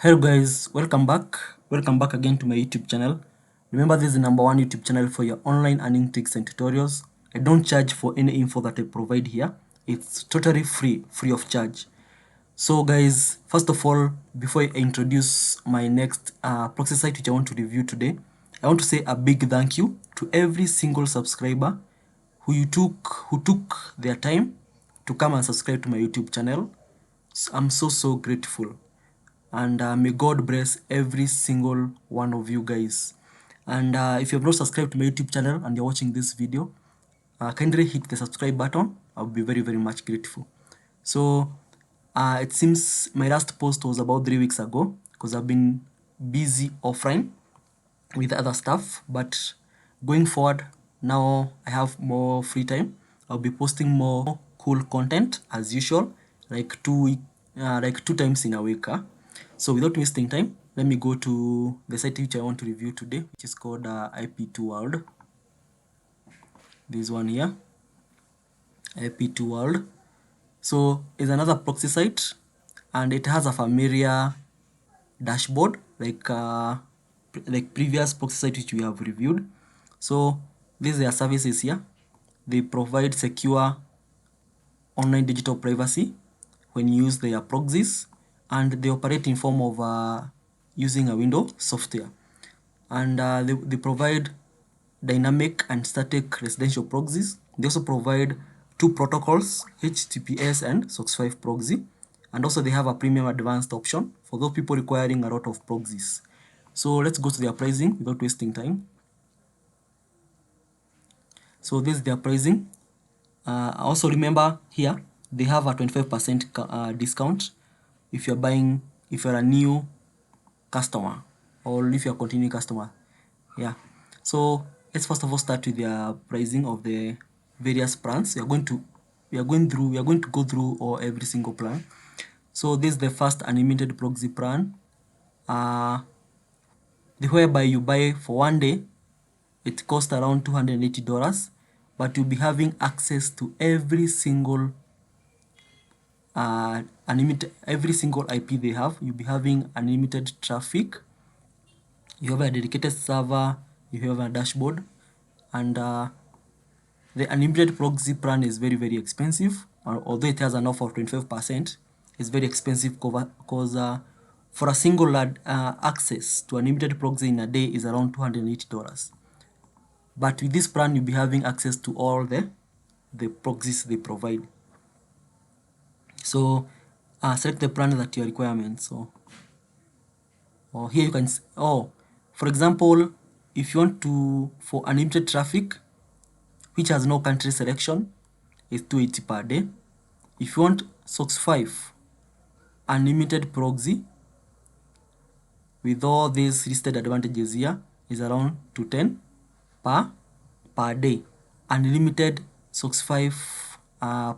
Hello guys, welcome back. Welcome back again to my YouTube channel. Remember, this is the #1 YouTube channel for your online earning tricks and tutorials. I don't charge for any info that I provide here. It's totally free of charge. So guys, first of all, before I introduce my next proxy site which I want to review today, I want to say a big thank you to every single subscriber who took their time to come and subscribe to my YouTube channel. I'm so grateful, and may God bless every single one of you guys. And if you have not subscribed to my YouTube channel and you're watching this video, kindly hit the subscribe button. I'll be very much grateful. So it seems my last post was about 3 weeks ago because I've been busy offline with other stuff, but going forward, now I have more free time. I'll be posting more cool content as usual, like two times in a week. So without wasting time, let me go to the site which I want to review today, which is called IP2WORLD. This one here, IP2WORLD. So it's another proxy site, and it has a familiar dashboard like previous proxy site which we have reviewed. So these are their services here. They provide secure online digital privacy when you use their proxies, and they operate in form of using a window software. And they provide dynamic and static residential proxies. They also provide two protocols, HTTPS and SOCKS 5 proxy. And also they have a premium advanced option for those people requiring a lot of proxies. So let's go to their pricing without wasting time. So this is their pricing. Also remember here, they have a 25% discount if you're a new customer or if you're a continuing customer. Yeah. So let's first of all start with their pricing of the various plans. We are going to go through every single plan. So this is the first unlimited proxy plan. Whereby you buy for 1 day, it costs around $280, but you'll be having access to every single IP they have. You'll be having unlimited traffic. You have a dedicated server, you have a dashboard, and the unlimited proxy plan is very expensive. Although it has an offer of 25%, it's very expensive because for a single access to unlimited proxy in a day is around $280. But with this plan, you'll be having access to all the proxies they provide. So select the plan that your requirements. So here you can for example, if you want for unlimited traffic which has no country selection, is $280 per day. If you want SOCKS 5 unlimited proxy with all these listed advantages here, is around $210 per day. Unlimited SOCKS 5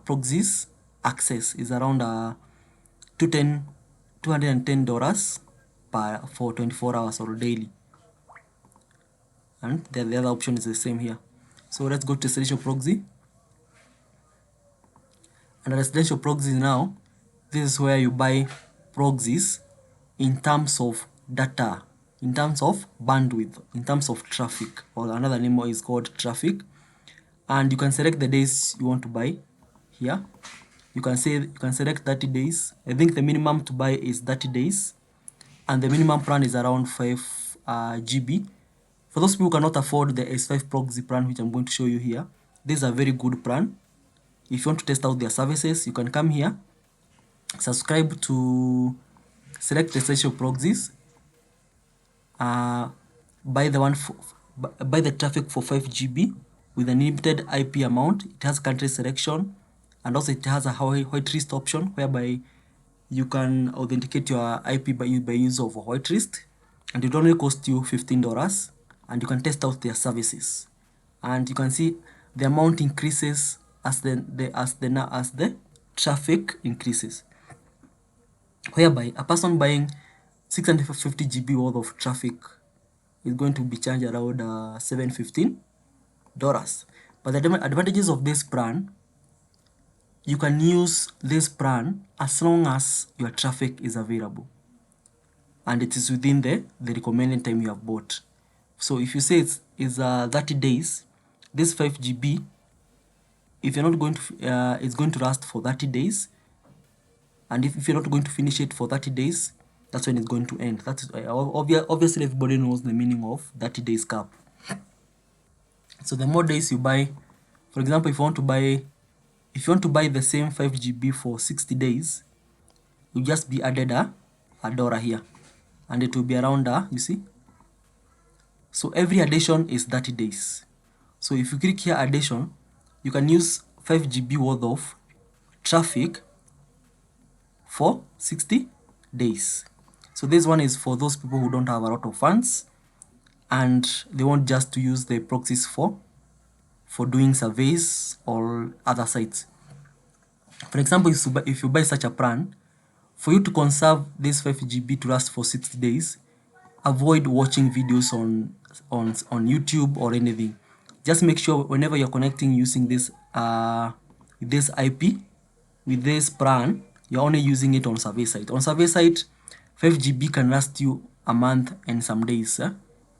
proxies access is around $210 for 24 hours or daily. And the other option is the same here. So let's go to residential proxy. And residential proxy now, this is where you buy proxies in terms of data, in terms of bandwidth, in terms of traffic, or another name is called traffic. And you can select the days you want to buy here. You can select 30 days. I think the minimum to buy is 30 days, and the minimum plan is around 5 GB. For those people who cannot afford the S5 proxy plan, which I'm going to show you here, this is a very good plan. If you want to test out their services, you can come here, subscribe to select essential proxies, buy the traffic for 5 GB with a limited IP amount. It has country selection, and also it has a whitelist option whereby you can authenticate your IP by use of a whitelist, and it only costs you $15, and you can test out their services. And you can see the amount increases as the traffic increases, whereby a person buying 650 GB worth of traffic is going to be charged around $715. But the advantages of this plan, you can use this plan as long as your traffic is available. and it is within the recommended time you have bought. So if you say it's 30 days, this 5 GB, if you're not going to, it's going to last for 30 days, and if you're not going to finish it for 30 days, that's when it's going to end. That's obviously everybody knows the meaning of 30 days cap. So the more days you buy, for example, if you want to buy the same 5 GB for 60 days, you just be added a $1 here, and it will be around you see. So every addition is 30 days. So if you click here addition, you can use 5 GB worth of traffic for 60 days. So this one is for those people who don't have a lot of funds and they want just to use the proxies for doing surveys or other sites. For example, if you buy such a plan, for you to conserve this 5 GB to last for 60 days, avoid watching videos on YouTube or anything. Just make sure whenever you're connecting using this IP with this plan, you're only using it on survey site. On survey site, 5 GB can last you a month and some days.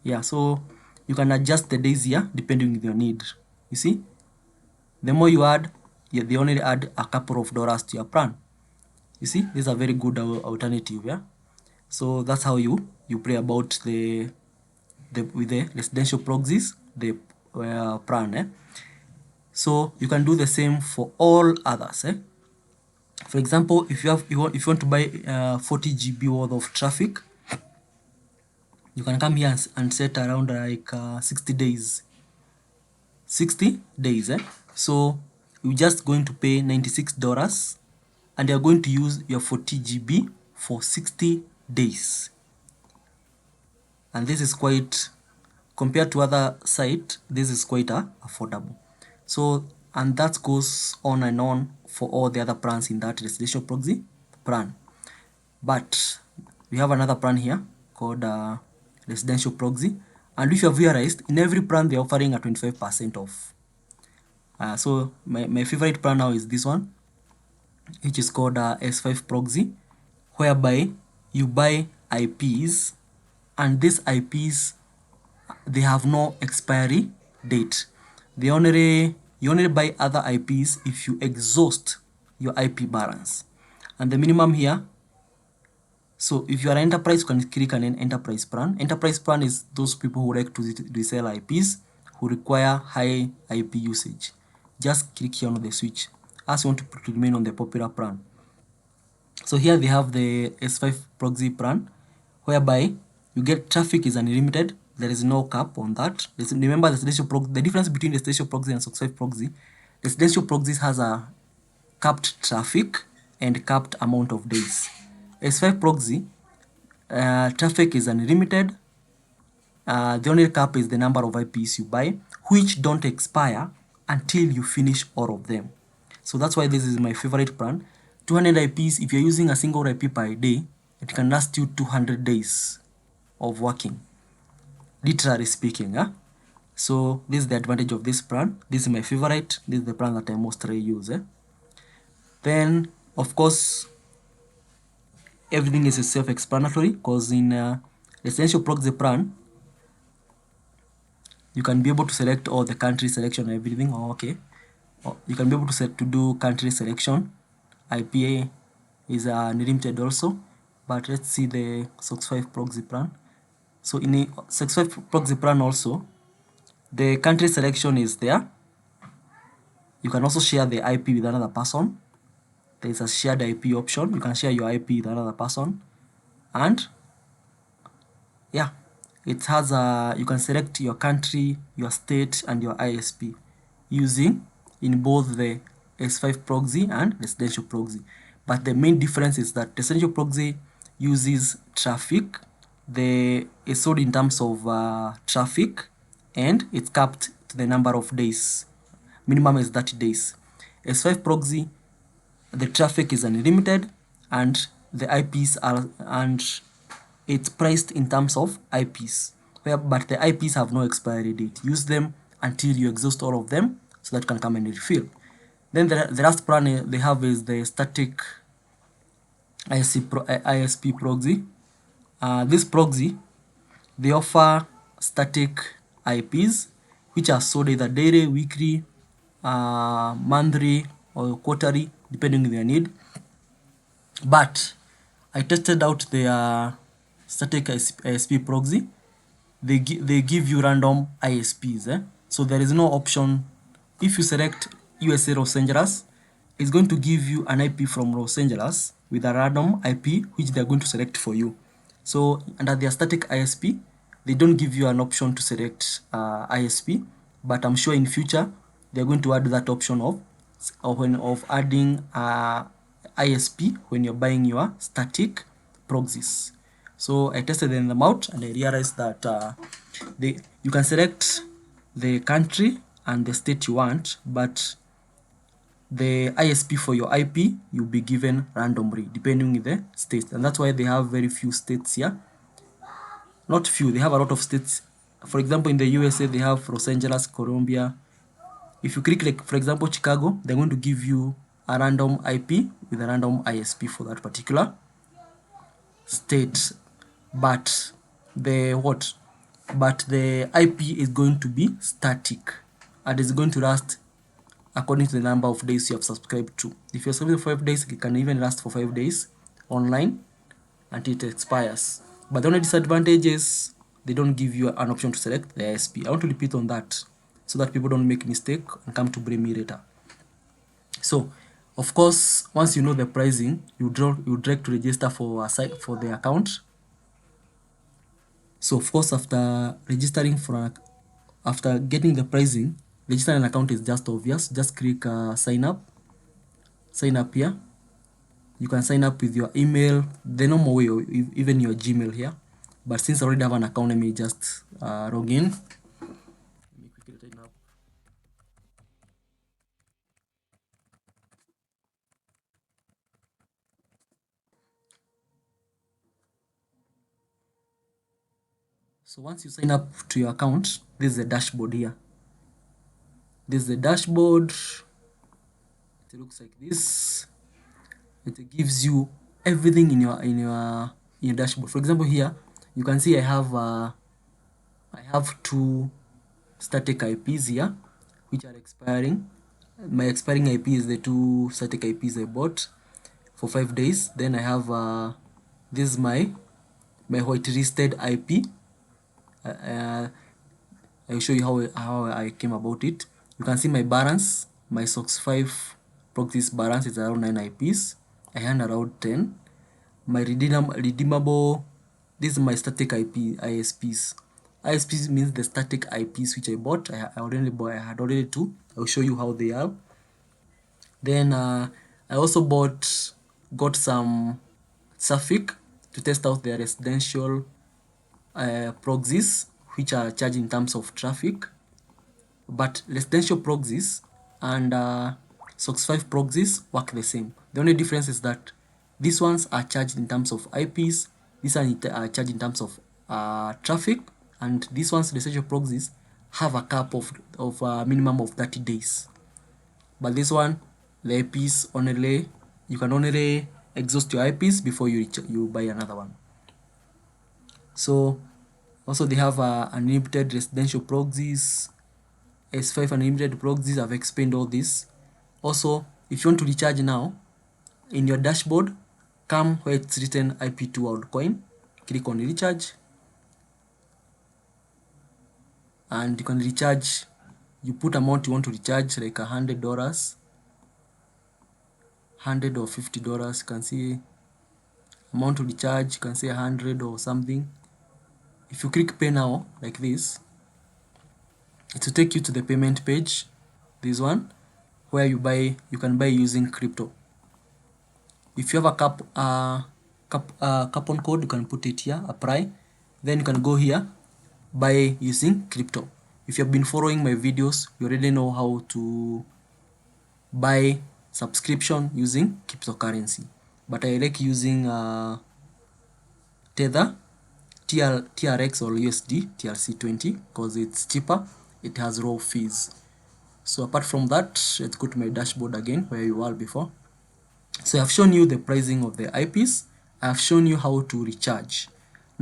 Yeah, so you can adjust the days here depending on your need. You see, the more you add, they only add a couple of dollars to your plan. You see, this is a very good alternative. Yeah, so that's how you play about with the residential proxies, the plan. So you can do the same for all others. For example, if you want to buy 40 GB worth of traffic, you can come here and set around like 60 days. 60 days. So you're just going to pay $96 and you're going to use your 40 GB for 60 days. And this is quite, compared to other site, this is quite affordable. So, and that goes on and on for all the other plans in that residential proxy plan. But we have another plan here called residential proxy, and if you have realized, in every plan they're offering a 25% off. So my favorite plan now is this one, which is called S5 proxy, whereby you buy IPs, and these IPs, they have no expiry date. You only buy other IPs if you exhaust your IP balance. And the minimum here, so if you are an enterprise, you can click on an enterprise plan. Enterprise plan is those people who like to resell IPs, who require high IP usage. Just click here on the switch as you want to remain on the popular plan. So here they have the S5 proxy plan, whereby you get traffic is unlimited. There is no cap on that. Remember the difference between the residential proxy and S5 proxy. The residential proxies has a capped traffic and capped amount of days. S5 proxy, traffic is unlimited. The only cap is the number of IPs you buy, which don't expire until you finish all of them. So that's why this is my favorite plan. 200 IPs, if you're using a single IP per day, it can last you 200 days of working, literally speaking. So this is the advantage of this plan. This is my favorite. This is the plan that I mostly use. Then, of course, everything is self-explanatory, because in residential proxy plan, you can be able to select all the country selection and everything. Okay, you can be able to do country selection. IPA is unlimited also, but let's see the SOX5 proxy plan. So in the SOX5 proxy plan also, the country selection is there. You can also share the IP with another person. There is a shared IP option. You can share your IP with another person, and yeah, it has you can select your country, your state, and your ISP using in both the S5 proxy and residential proxy. But the main difference is that residential proxy uses traffic. It's sold in terms of traffic, and it's capped to the number of days. Minimum is 30 days. S5 proxy, the traffic is unlimited, and the IPs are, and it's priced in terms of IPs, but the IPs have no expiry date. Use them until you exhaust all of them, so that you can come and refill. Then the last plan they have is the static ISP proxy, This proxy, they offer static IPs which are sold either daily, weekly, monthly, or quarterly, depending on their need. But I tested out their static ISP proxy. They give you random ISPs. So there is no option. If you select USA Los Angeles, it's going to give you an IP from Los Angeles with a random IP which they're going to select for you. So under their static ISP, they don't give you an option to select ISP, but I'm sure in future they're going to add that option of adding ISP when you're buying your static proxies. So I tested them out and I realized that you can select the country and the state you want, but the ISP for your IP you'll be given randomly depending on the state, and that's why they have very few states here. Not few, they have a lot of states. For example, in the USA they have Los Angeles, Columbia. If you click, like for example Chicago, they're going to give you a random IP with a random ISP for that particular state, but the IP is going to be static and is going to last according to the number of days you have subscribed to. If you're subscribed for 5 days, it can even last for 5 days online until it expires. But the only disadvantage is they don't give you an option to select the ISP. I want to repeat on that so that people don't make mistake and come to blame me later. So of course, once you know the pricing, you direct to register for a site for the account. So of course, after registering after getting the pricing, registering an account is just obvious. Just click sign up here. You can sign up with your email, the normal way, or even your Gmail here. But since I already have an account, let me just log in. Let me quickly sign up. So once you sign up to your account, this is the dashboard here. This is the dashboard. It looks like this. It gives you everything in your dashboard. For example, here you can see I have 2 static IPs here which are expiring. My expiring IP is the 2 static IPs I bought for 5 days. Then I have this is my whitelisted IP. I'll show you how I came about it. You can see my balance, my SOX 5 proxies balance is around 9 IPs. I earn around 10. My redeemable, this is my static IP ISPs. ISPs means the static IPs which I bought. I had already 2. I'll show you how they are. Then I also got some Suffolk to test out their residential proxies which are charged in terms of traffic. But residential proxies and SOX 5 proxies work the same. The only difference is that these ones are charged in terms of IPs, these are charged in terms of traffic, and these ones, residential proxies, have a cap of minimum of 30 days. But this one, the IPs only, you can only exhaust your IPs before you buy another one. So also they have unlimited residential proxies, S5 unlimited proxies. I've explained all this. Also, if you want to recharge now, in your dashboard, come where it's written IP2WORLD coin, click on recharge, and you can recharge. You put amount you want to recharge, like $100, $100 or $50. You can see amount to recharge, you can say 100 or something. If you click pay now like this, it will take you to the payment page, this one, where you can buy using crypto. If you have a coupon code, you can put it here, apply. Then you can go here, buy using crypto. If you have been following my videos, you already know how to buy subscription using cryptocurrency. But I like using Tether, TRX or USD, TRC20, because it's cheaper, it has low fees. So apart from that, let's go to my dashboard again where you were before. So I've shown you the pricing of the IPs. I've shown you how to recharge.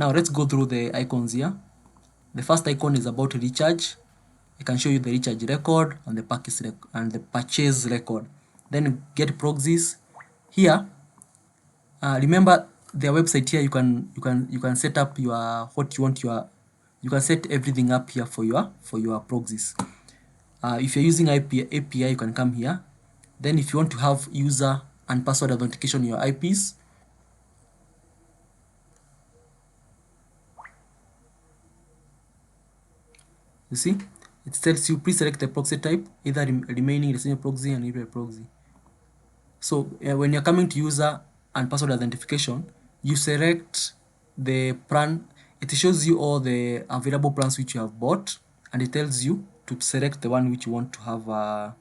Now let's go through the icons here. The first icon is about recharge. I can show you the recharge record and the purchase record. Then get proxies. Here, remember their website here. You can set up your what you want your. You can set everything up here for your proxies. If you're using API, you can come here. Then if you want to have user and password authentication on your IPs, you see, it tells you please select the proxy type, either remaining resident proxy and email proxy. So when you're coming to user and password authentication, you select the plan. It shows you all the available plans which you have bought, and it tells you to select the one which you want to have a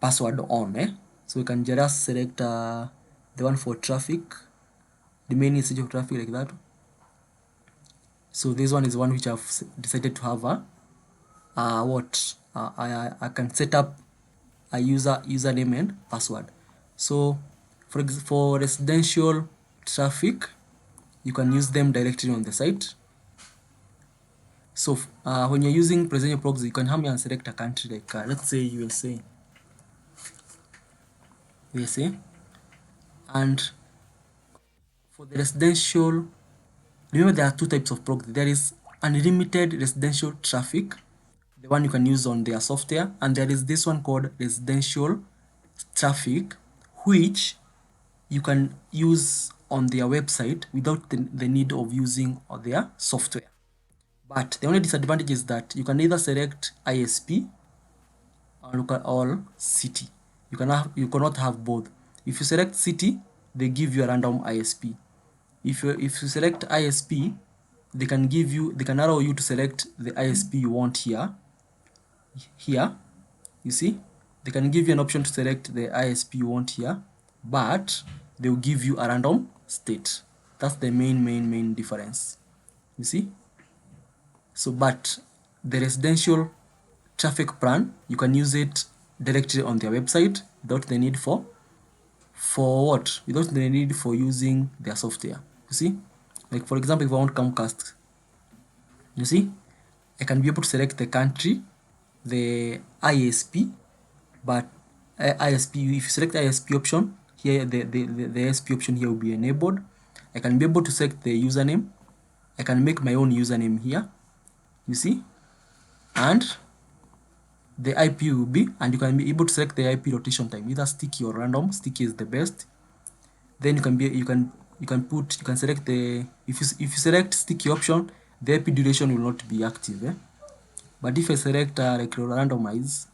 password on. So you can just select the one for traffic, the main usage of traffic, like that. So this one is one which I've decided to have I can set up a username and password. So for residential traffic, you can use them directly on the site. So when you're using presidential proxy, you can come here and select a country like let's say USA. And for the residential, remember there are two types of proxy. There is unlimited residential traffic, the one you can use on their software, and there is this one called residential traffic, which you can use on their website without the need of using their software. But the only disadvantage is that you can either select ISP or city. You cannot have both. If you select city, they give you a random ISP. If you select ISP, they can allow you to select the ISP you want here. You see, they can give you an option to select the ISP you want here, but they will give you a random state. That's the main difference. You see. So but the residential traffic plan, you can use it directly on their website without the need for using their software. You see, like for example, if I want Comcast, you see, I can be able to select the country, the ISP, but ISP, if you select ISP option here, the ISP option here will be enabled. I can be able to select the username. I can make my own username here, you see, and the IP will be, and you can be able to select the IP rotation time, either sticky or random. Sticky is the best. Then you can select the, if you select sticky option, the IP duration will not be active. But if I select like randomize,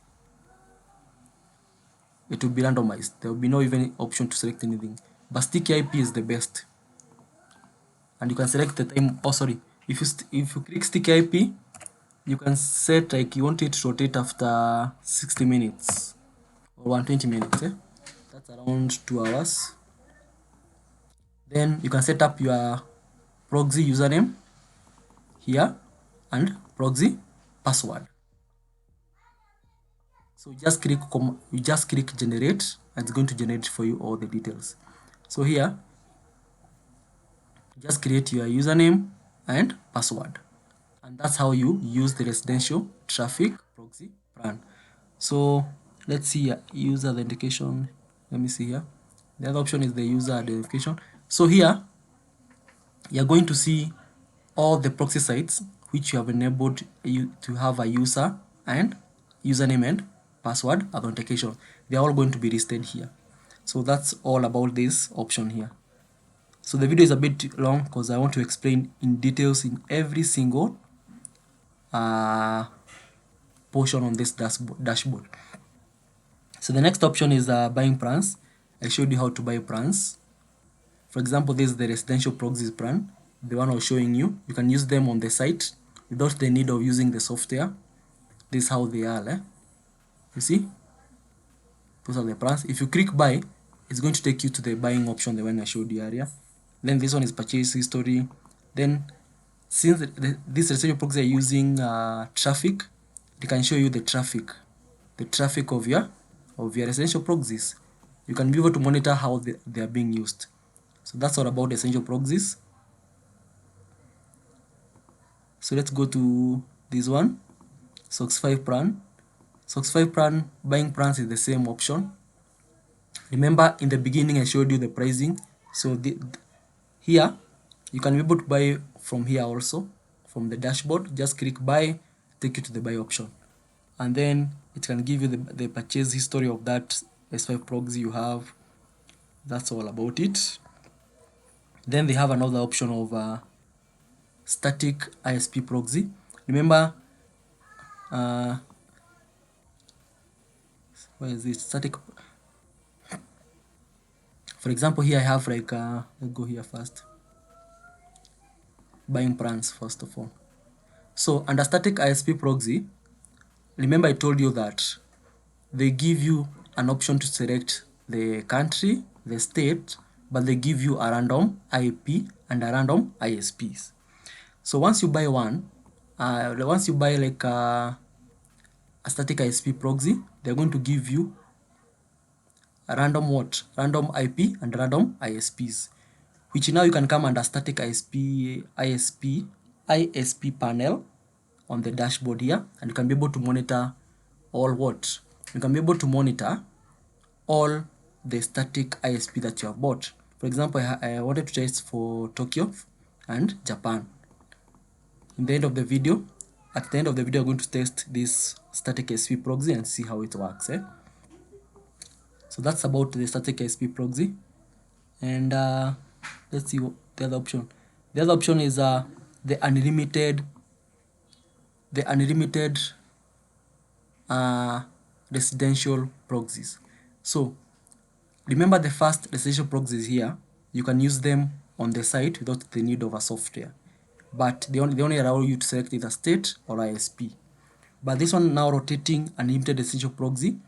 it will be randomized. There will be no even option to select anything. But sticky IP is the best. And you can select the time. Oh, sorry. If you click sticky IP, you can set like you want it to rotate after 60 minutes or 120 minutes. That's around 2 hours. Then you can set up your proxy username here and proxy password. So you just click generate, and it's going to generate for you all the details. So here, just create your username and password, and that's how you use the residential traffic proxy plan. So let's see user authentication. Let me see here. The other option is the user identification. So here you're going to see all the proxy sites which you have enabled you to have a user and username and password authentication. They're all going to be listed here. So that's all about this option here. So the video is a bit long because I want to explain in details in every single portion on this dashboard. So the next option is buying plans. I showed you how to buy plans. For example, this is the residential proxies plan, the one I was showing you. You can use them on the site without the need of using the software. This is how they are. You see, those are the plans. If you click buy, it's going to take you to the buying option, the one I showed you earlier. Then this one is purchase history. Then since this residential proxy are using traffic, they can show you the traffic of your residential proxies. You can be able to monitor how they are being used. So that's all about essential proxies. So let's go to this one, SOX 5 plan. SOX 5 plan, buying plans is the same option. Remember in the beginning I showed you the pricing. So here you can be able to buy from here also, from the dashboard. Just click buy, take you to the buy option, and then it can give you the purchase history of that S5 proxy you have. That's all about it. Then they have another option of static ISP proxy. Remember, where is it? Static. For example, here I have like, let's go here first. Buying plans first of all. So under static ISP proxy, remember I told you that they give you an option to select the country, the state, but they give you a random IP and a random ISPs. So once you buy one, once you buy like a static ISP proxy, they're going to give you a random what? Random IP and random ISPs, which now you can come under static ISP panel on the dashboard here, and you can be able to monitor all what? You can be able to monitor all the static ISP that you have bought. For example, I wanted to test for Tokyo and Japan. In the end of the video, at the end of the video, I'm going to test this static ISP proxy and see how it works. So that's about the static ISP proxy. And let's see the other option. The other option is the unlimited residential proxies. So remember the first residential proxies here, you can use them on the site without the need of a software. But they only allow you to select either state or ISP. But this one now rotating unlimited residential proxy,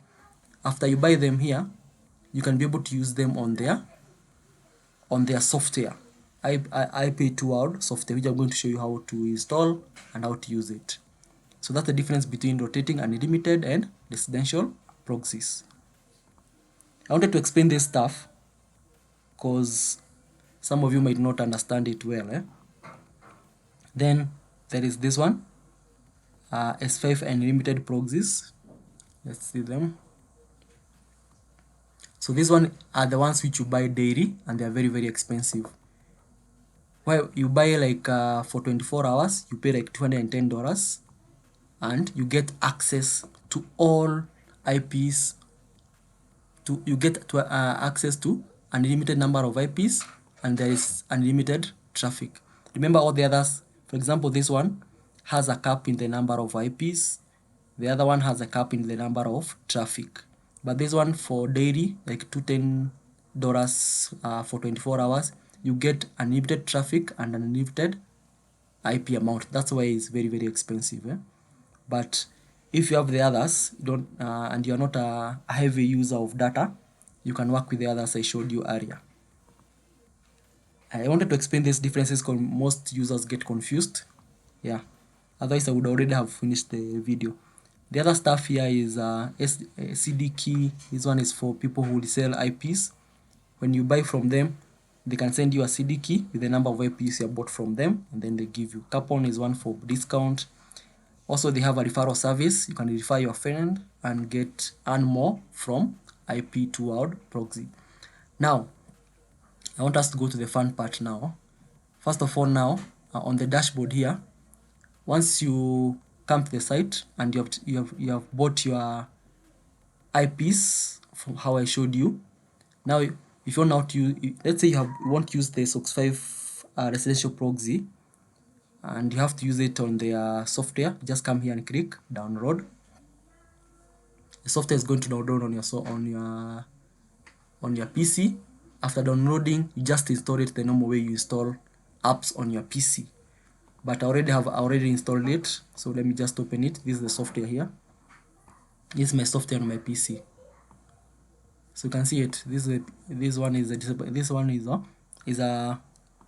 after you buy them here, you can be able to use them on their software, IP2WORLD software, which I'm going to show you how to install and how to use it. So that's the difference between rotating unlimited and residential proxies. I wanted to explain this stuff because some of you might not understand it well. Then there is this one, S5 unlimited proxies. Let's see them. So this one are the ones which you buy daily, and they are very, very expensive. Well, you buy like for 24 hours, you pay like $210, and you get access to all IPs. You get access to unlimited number of IPs, and there is unlimited traffic. Remember all the others. For example, this one has a cap in the number of IPs. The other one has a cap in the number of traffic. But this one for daily, like $210 for 24 hours, you get unlimited traffic and unlimited IP amount. That's why it's very, very expensive. But if you have the others, and you're not a heavy user of data, you can work with the others I showed you earlier. I wanted to explain these differences because most users get confused. Yeah, otherwise I would already have finished the video. The other stuff here is CD key. This one is for people who sell IPs. When you buy from them, they can send you a CD key with the number of IPs you have bought from them, and then they give you. Coupon is one for discount. Also, they have a referral service. You can refer your friend and earn more from IP2WORLD proxy. Now, I want us to go to the fun part now. First of all, now on the dashboard here, once you come to the site and you have bought your IPs from how I showed you. Now, if you want to use, let's say you want to use the SOX 5 residential proxy, and you have to use it on their software, just come here and click download. The software is going to download on your PC. After downloading, you just install it the normal way you install apps on your PC. But I already installed it, so let me just open it. This is the software here. This is my software on my PC. So you can see it. This one is I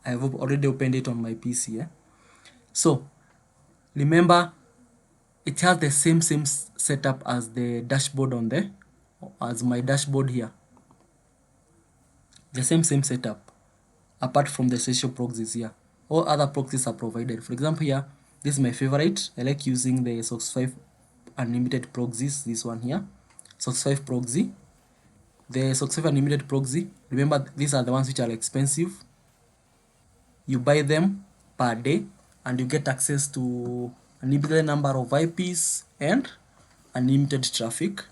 have already opened it on my PC. So remember, it has the same setup as the dashboard as my dashboard here. The same setup, apart from the social proxies here. All other proxies are provided. For example, here This is my favorite. I like using the SOX5 unlimited proxies, this one here, SOX5 proxy. The SOX5 unlimited proxy, remember these are the ones which are expensive. You buy them per day and you get access to unlimited number of IPs and unlimited traffic.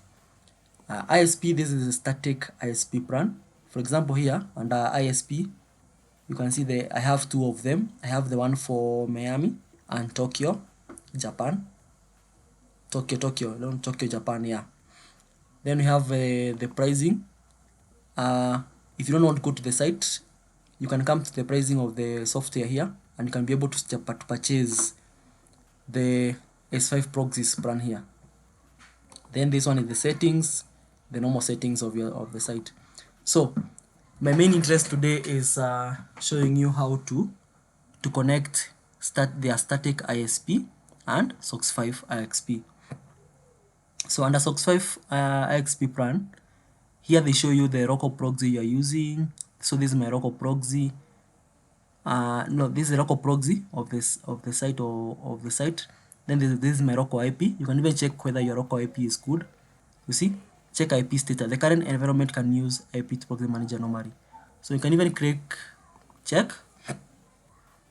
ISP, this is a static ISP plan. For example, here under ISP, you can see I have two of them. I have the one for Miami and Tokyo, Japan. Tokyo, Japan, yeah. Then we have the pricing. If you don't want to go to the site, you can come to the pricing of the software here and you can be able to purchase the S5 proxies plan here. Then this one is the settings, the normal settings of the site. So my main interest today is showing you how to connect their static ISP and SOX5 IXP. So under SOX5 IXP plan, here they show you the local proxy you are using. So this is my local proxy. No, this is the local proxy of the site or of the site. Then this is my local IP. You can even check whether your local IP is good. You see, check IP status. The current environment can use IP2WORLD manager normally. So you can even click check.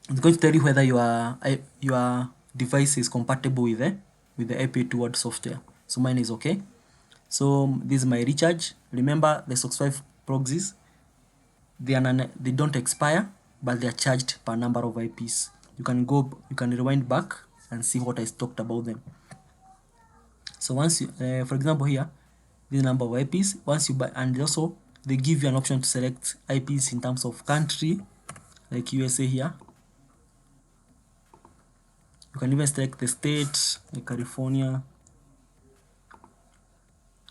It's going to tell you whether your device is compatible with the IP2WORLD software. So mine is okay. So this is my recharge. Remember the SOX5 proxies, they don't expire, but they are charged per number of IPs. You can rewind back and see what I talked about them. So once you, for example here, this number of IPs, once you buy, and also they give you an option to select IPs in terms of country, like USA here. You can even select the state, like California,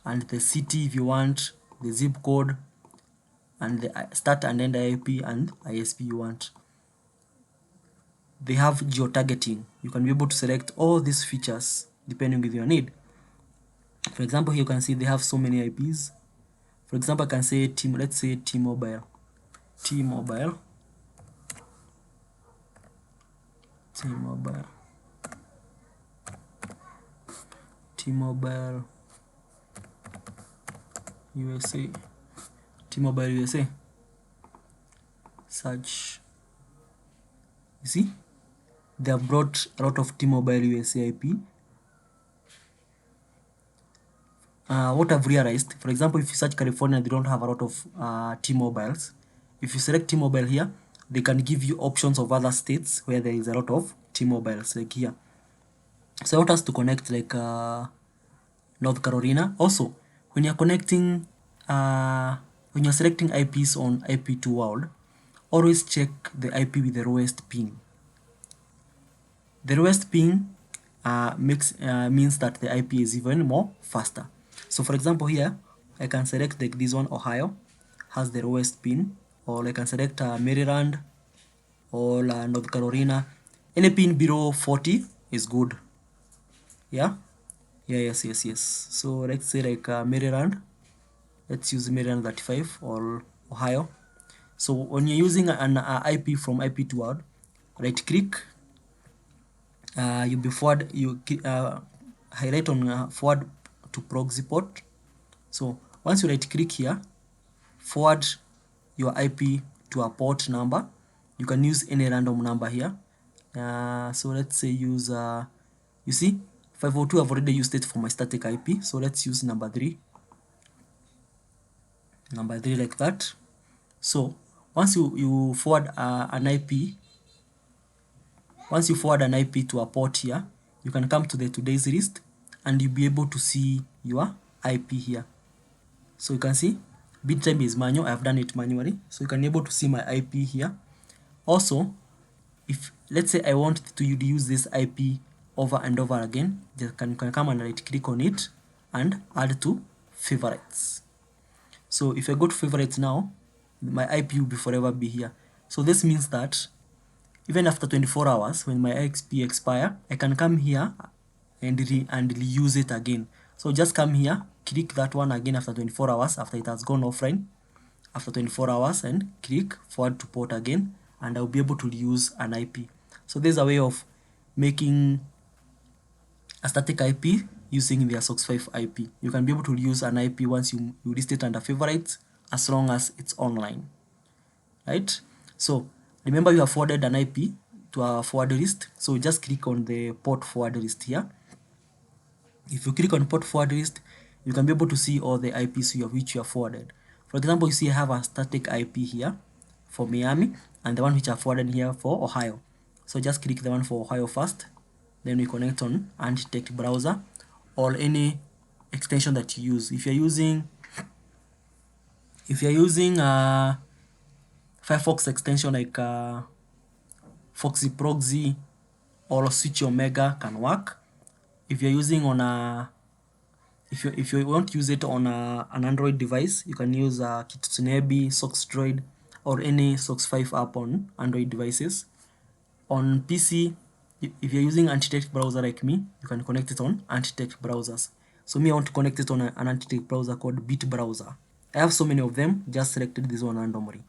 and the city if you want, the zip code, and the start and end IP and ISP you want. They have geo-targeting. You can be able to select all these features depending with your need. For example, here you can see they have so many IPs. For example, I can say let's say T-Mobile. USA. T-Mobile USA. Search. You see, they have brought a lot of T-Mobile USA IP. What I've realized, for example, if you search California, they don't have a lot of T-Mobiles. If you select T-Mobile here, they can give you options of other states where there is a lot of T-Mobiles, like here. So I want us to connect like North Carolina. Also, when you're connecting, when you're selecting IPs on IP2WORLD, always check the IP with the lowest ping. The lowest ping means that the IP is even more faster. So for example here, I can select like this one, Ohio, has the lowest pin, or I can select Maryland or North Carolina. Any pin below 40 is good. Yeah? Yes. So let's say like Maryland. Let's use Maryland 35 or Ohio. So when you're using an IP from IP2WORLD, right click, highlight on forward to proxy port. So once you right click here, forward your IP to a port number. You can use any random number here. So let's say use you see 502. I've already used it for my static IP, so let's use number 3 like that. So once you forward an IP, once you forward an IP to a port here, you can come to the today's list and you'll be able to see your IP here. So you can see bit time is manual. I've done it manually, so you can be able to see my IP here. Also, if let's say I want to use this IP over and over again, you can come and right click on it and add to favorites. So if I go to favorites now, my IP will forever be here. So this means that even after 24 hours, when my XP expire, I can come here and reuse it again. So just come here, click that one again after 24 hours, after it has gone offline, after 24 hours, and click forward to port again, and I'll be able to use an IP. So there's a way of making a static IP using their SOX5 IP. You can be able to use an IP once you list it under favorites, as long as it's online, right? So remember, you have forwarded an IP to a forward list, so just click on the port forward list here. If you click on port forward list, you can be able to see all the IPs which you have forwarded. For example, you see I have a static IP here for Miami and the one which I forwarded here for Ohio. So just click the one for Ohio first, then we connect on anti-detect browser or any extension that you use. If you're using a Firefox extension like Foxy Proxy or Switch Omega can work. If you're using on a if you want to use it on an Android device, you can use Kitsunebi, SoxDroid, or any SOX5 app on Android devices. On PC, if you're using anti-detect browser like me, you can connect it on anti-detect browsers. So me, I want to connect it on an anti-detect browser called BitBrowser. I have so many of them, just selected this one randomly.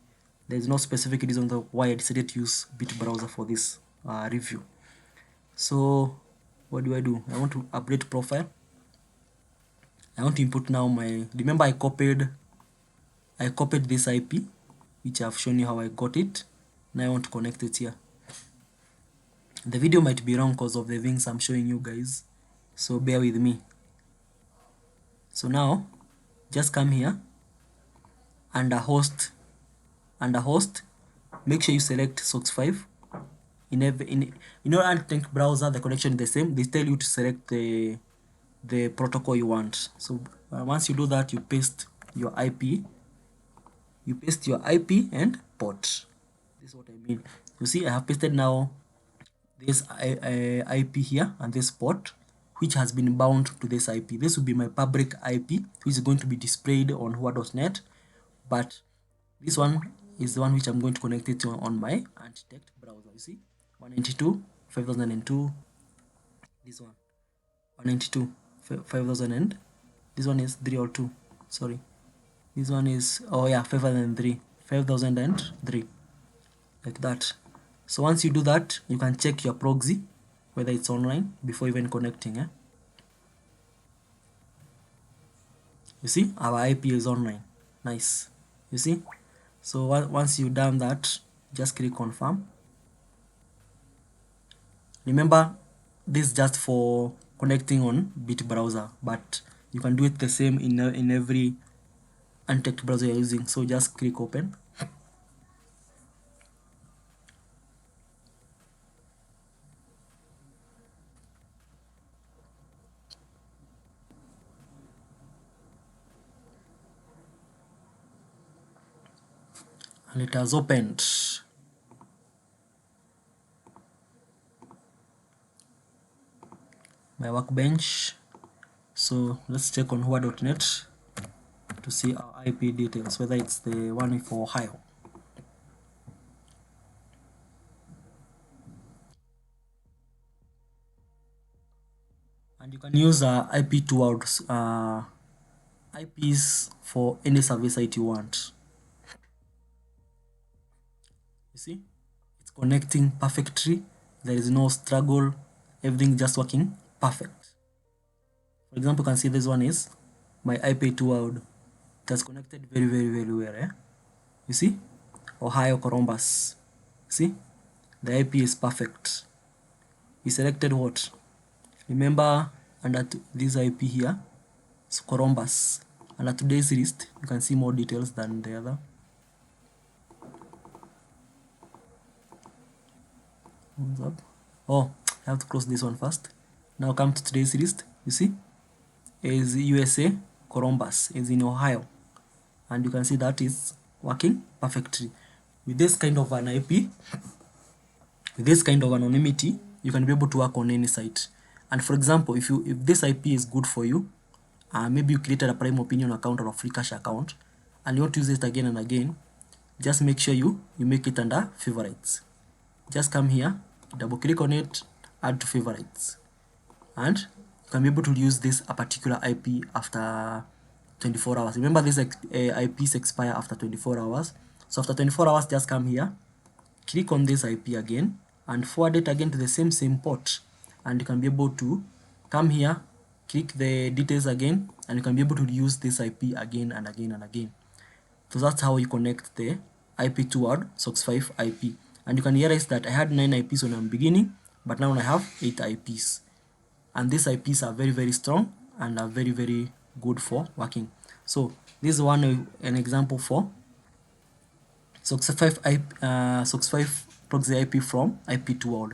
There's no specific reason why I decided to use BitBrowser for this review. So what do? I want to update profile. I want to input now my, remember I copied this IP, which I've shown you how I got it. Now I want to connect it here. The video might be wrong because of the things I'm showing you guys, so bear with me. So now just come here under host, make sure you select SOX5. In your anti-detect browser, the connection is the same. They tell you to select the protocol you want. So once you do that, you paste your IP. And port. This is what I mean. You see, I have pasted now this IP here and this port, which has been bound to this IP. This will be my public IP, which is going to be displayed on who.net, but this one is the one which I'm going to connect it to on my anti-detect browser. You see, 192 5002. This one 192 5000, and this one is 302. Sorry, this one is, oh yeah, 5003, like that. So once you do that, you can check your proxy whether it's online before even connecting. You see, our IP is online. Nice. You see, so once you've done that, just click confirm. Remember, this is just for connecting on BitBrowser, but you can do it the same in every anti-detect browser you're using. So just click open. And it has opened. My workbench. So let's check on who.net to see our IP details, whether it's the one for Ohio. And you can use IP2WORLD IPs for any service site you want. You see, it's connecting perfectly. There is no struggle. Everything just working perfect. For example, you can see this one is my IP2WORLD. It has connected very, very, very well. You see, Ohio Columbus. See, the IP is perfect. We selected what? Remember, under this IP here, it's Columbus. Under today's list, you can see more details than the other. Oh, I have to close this one first. Now come to today's list. You see, is USA Columbus is in Ohio, and you can see that is working perfectly. With this kind of an IP, with this kind of anonymity, you can be able to work on any site. And for example, if this IP is good for you, maybe you created a Prime Opinion account or a Free Cash account, and you want to use it again and again, just make sure you make it under favorites. Just come here, double click on it, add to favorites, and you can be able to use this a particular IP after 24 hours. Remember, these IPs expire after 24 hours. So after 24 hours, just come here, click on this IP again, and forward it again to the same port. and you can be able to come here, click the details again, and you can be able to use this IP again and again and again. So that's how you connect the IP2WORLD SOX5 IP. And you can realize that I had 9 IPs when I'm beginning, but now I have 8 IPs. And these IPs are very, very strong and are very, very good for working. So this is an example for SOX5 proxy IP from IP2WORLD.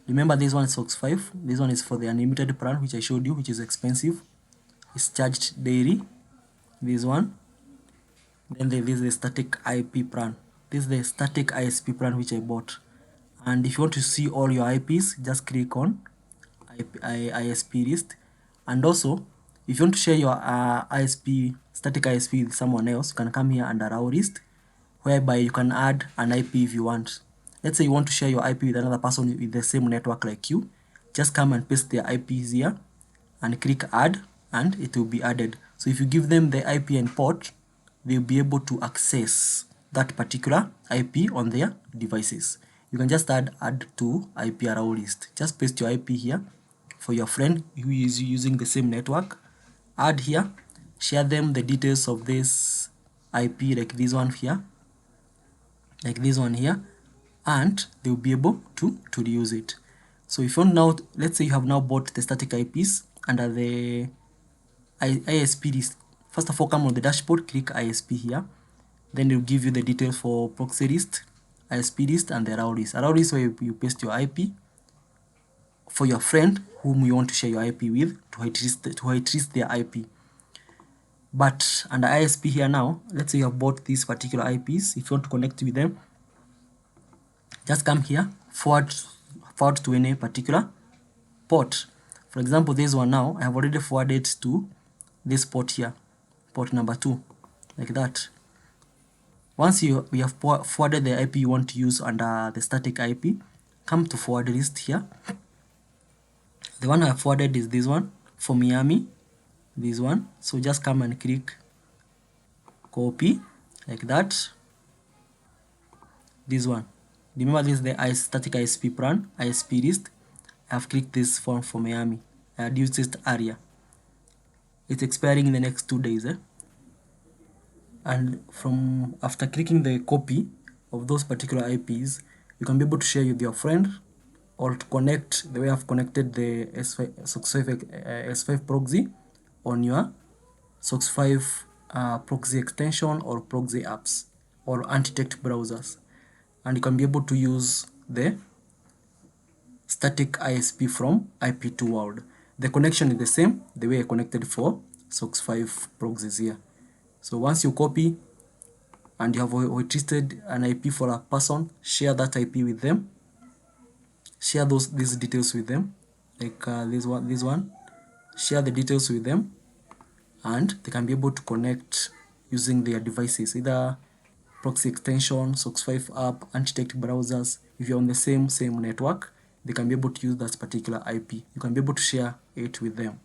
Remember, this one is SOX5. This one is for the unlimited plan, which I showed you, which is expensive. It's charged daily. This one. Then there is the static IP plan. This is the static ISP plan which I bought. And if you want to see all your IPs, just click on ISP list. And also, if you want to share your static ISP with someone else, you can come here and allow list, whereby you can add an IP if you want. Let's say you want to share your IP with another person with the same network like you. Just come and paste their IPs here and click add, and it will be added. So if you give them the IP and port, they'll be able to access that particular IP on their devices. You can just add to IP allow list. Just paste your IP here for your friend who is using the same network. Add here, share them the details of this IP like this one here, and they'll be able to reuse it. So if you want now, let's say you have now bought the static IPs under the ISP list. First of all, come on the dashboard, click ISP here. Then it will give you the details for proxy list, ISP list, and the allow list. Allow list where you paste your IP for your friend whom you want to share your IP with to whitelist their IP. But under ISP here now, let's say you have bought these particular IPs. If you want to connect with them, just come here, forward to any particular port. For example, this one now, I have already forwarded to this port here, port number 2, like that. Once we have forwarded the IP you want to use under the static IP, come to forward list here. The one I have forwarded is this one for Miami, this one. So just come and click copy, like that. This one. Remember, this is the static ISP plan, ISP list. I have clicked this form for Miami. I had used this area. It's expiring in the next 2 days. And from after clicking the copy of those particular IPs, you can be able to share with your friend or to connect the way I've connected the S5 proxy on your SOX5 proxy extension or proxy apps or anti-detect browsers. And you can be able to use the static ISP from IP2WORLD. The connection is the same, the way I connected for SOX5 proxies here. So once you copy and you have whitelisted an IP for a person, share that IP with them. Share these details with them, like this one. Share the details with them, and they can be able to connect using their devices, either proxy extension, SOX5 app, anti-detect browsers. If you're on the same network, they can be able to use that particular IP. You can be able to share it with them.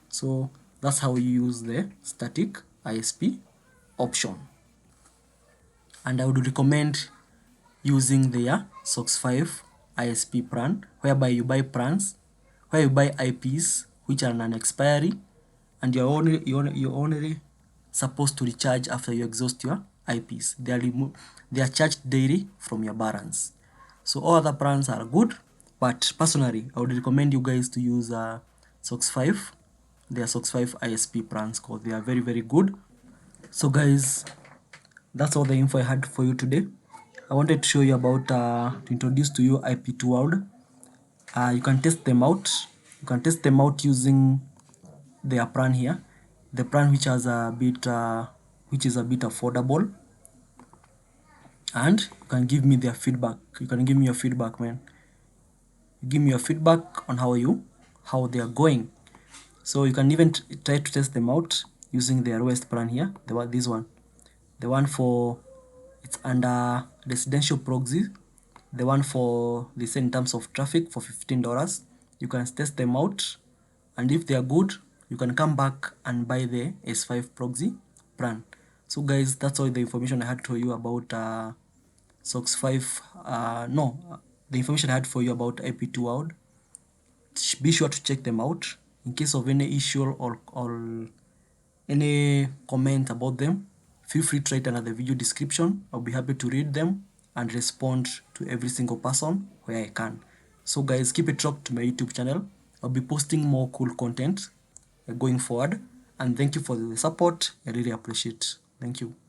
So that's how you use the static ISP option. And I would recommend using their SOX5 ISP plan, whereby you buy plans, where you buy IPs which are non-expiry, and you're only supposed to recharge after you exhaust your IPs. They are charged daily from your balance. So all other plans are good, but personally, I would recommend you guys to use SOX5, their SOX5 ISP plans, because they are very, very good. So guys, that's all the info I had for you today. I wanted to show you about, to introduce to you IP2WORLD. You can test them out. You can test them out using their plan here. The plan which has which is a bit affordable. And you can give me their feedback. You can give me your feedback, man. Give me your feedback on how they are going. So you can even try to test them out using their lowest plan here. This one. The one for, it's under residential proxy. The one for, they say in terms of traffic, for $15. You can test them out, and if they are good, you can come back and buy the S5 proxy plan. So guys, that's all the information I had for you about SOX5. The information I had for you about IP2WORLD. be sure to check them out. In case of any issue or any comment about them, feel free to write under the video description. I'll be happy to read them and respond to every single person where I can. So guys, keep it locked to my YouTube channel. I'll be posting more cool content going forward, and thank you for the support. I really appreciate it. Thank you.